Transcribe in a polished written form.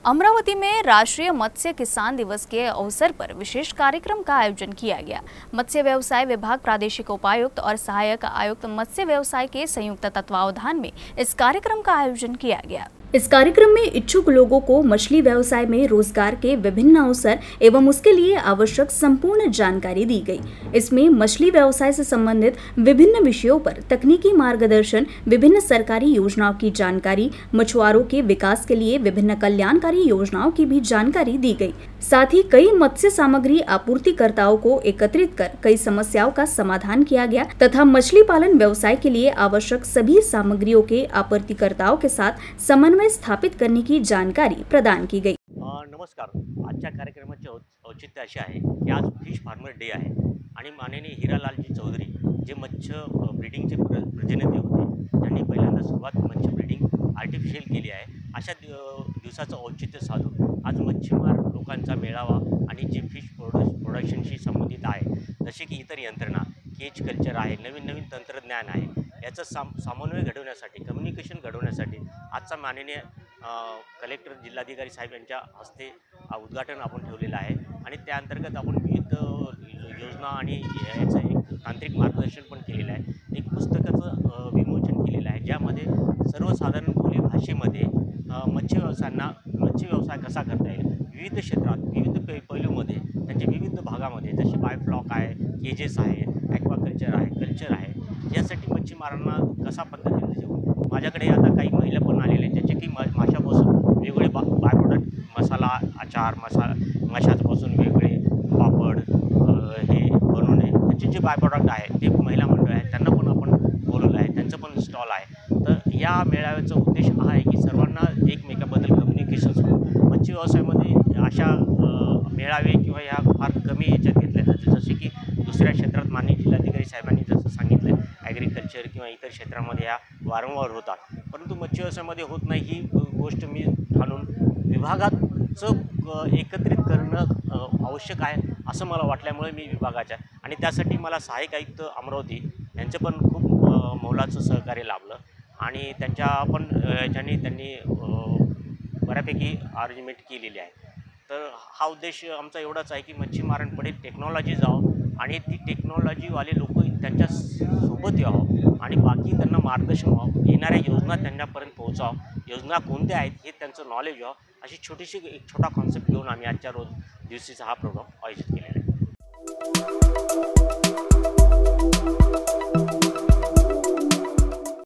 अमरावती में राष्ट्रीय मत्स्य किसान दिवस के अवसर पर विशेष कार्यक्रम का आयोजन किया गया। मत्स्य व्यवसाय विभाग, प्रादेशिक उपायुक्त और सहायक आयुक्त मत्स्य व्यवसाय के संयुक्त तत्वावधान में इस कार्यक्रम का आयोजन किया गया। इस कार्यक्रम में इच्छुक लोगों को मछली व्यवसाय में रोजगार के विभिन्न अवसर एवं उसके लिए आवश्यक संपूर्ण जानकारी दी गई। इसमें मछली व्यवसाय से संबंधित विभिन्न विषयों पर तकनीकी मार्गदर्शन, विभिन्न सरकारी योजनाओं की जानकारी, मछुआरों के विकास के लिए विभिन्न कल्याणकारी योजनाओं की भी जानकारी दी गई। साथ ही कई मत्स्य सामग्री आपूर्तिकर्ताओं को एकत्रित कर कई समस्याओं का समाधान किया गया तथा मछली पालन व्यवसाय के लिए आवश्यक सभी सामग्रियों के आपूर्तिकर्ताओं के साथ समन्वय स्थापित करने की जानकारी प्रदान की गई। नमस्कार, आजच्या कार्यक्रमाचे औचित्य असे आहे की आज फिश फार्मर डे आहे आणि माननीय हिरालालजी चौधरी जे मत्स्य ब्रीडिंगचे प्रतिनिधी होते, त्यांनी पहिल्यांदा सुरुवात मत्स्य ब्रीडिंग आर्टिफिशियल केली आहे। अशा दिवसाचं औचित्य साधून आज मच्छीमार लोकांचा मेळावा आणि जे फिश प्रोडक्शनशी संबंधित आहे, जसे की इतर यंत्रणा, केज कल्चर आहे, नवीन तंत्रज्ञान आहे, याचा समन्वय घडवण्यासाठी, कम्युनिकेशन घडवण्यासाठी आजचा माननीय कलेक्टर जिल्हाधिकारी साहेब यांच्या हस्ते उद्घाटन आपण ठेवलेलं आहे आणि त्या अंतर्गत आपण विविध योजना आणि याचं एक तांत्रिक मार्गदर्शन पण केलेलं आहे। एक पुस्तकाचं विमोचन केलेलं आहे, ज्यामध्ये सर्वसाधारण बोली भाषेमध्ये मत्स्य व्यवसाय कसा करता येईल, विविध क्षेत्रात, विविध पैलूमध्ये, त्यांच्या विविध भागामध्ये, जसे बायोफ्लॉक आहे, केजेस आहे, ॲक्वाकल्चर आहे, कल्चर आहे, यासाठी मच्छीमारांना कसा पद्धतीने जेवू। माझ्याकडे आता काही महिला पण आलेले आहेत, ज्याचे की माशापासून वेगवेगळे बाय प्रोडक्ट, मसाला, आचार, माशापासून वेगळे पापड हे बनवणे, त्याचे जे बाय प्रोडक्ट आहे ते महिला मंडळ आहेत, त्यांना पण आपण बोलवलं आहे, त्यांचं पण स्टॉल आहे। तर या मेळाव्याचा उद्देश हा आहे की सर्वांना एकमेकाबद्दल कम्युनिकेशन होईल। मत्स्य व्यवसायामध्ये अशा मेळावे किंवा ह्या फार कमी याच्यात घेतल्या जातात, जसे की दुसऱ्या क्षेत्रात माननीय जिल्हाधिकारी साहेबांनी जसं सांगितलं, ॲग्रिकल्चर किंवा इतर क्षेत्रामध्ये ह्या वारंवार होतात, परंतु मत्स्य व्यवसायामध्ये होत नाही। ही गोष्ट मी ठाणून विभागाचं एकत्रित करणं आवश्यक आहे असं मला वाटल्यामुळे मी विभागाच्या आणि त्यासाठी मला सहाय्यक आयुक्त अमरावती यांचं पण खूप मोलाचं सहकार्य लाभलं आणि त्यांच्या पण याच्याने त्यांनी बऱ्यापैकी अरेंजमेंट केलेली आहे। तर हा उद्देश आमचा एवढाच आहे की मच्छीमारांकडे टेक्नॉलॉजी जावं आणि ती टेक्नॉलॉजीवाले लोक त्यांच्या सोबत यावं आणि बाकी त्यांना मार्गदर्शन व्हावं, येणाऱ्या योजना त्यांच्यापर्यंत पोहोचावं, योजना कोणत्या आहेत हे त्यांचं नॉलेज व्हावं, अशी छोटीशी एक छोटा कॉन्सेप्ट घेऊन आम्ही आजच्या दिवशीचा हा प्रोग्राम आयोजित केलेला आहे।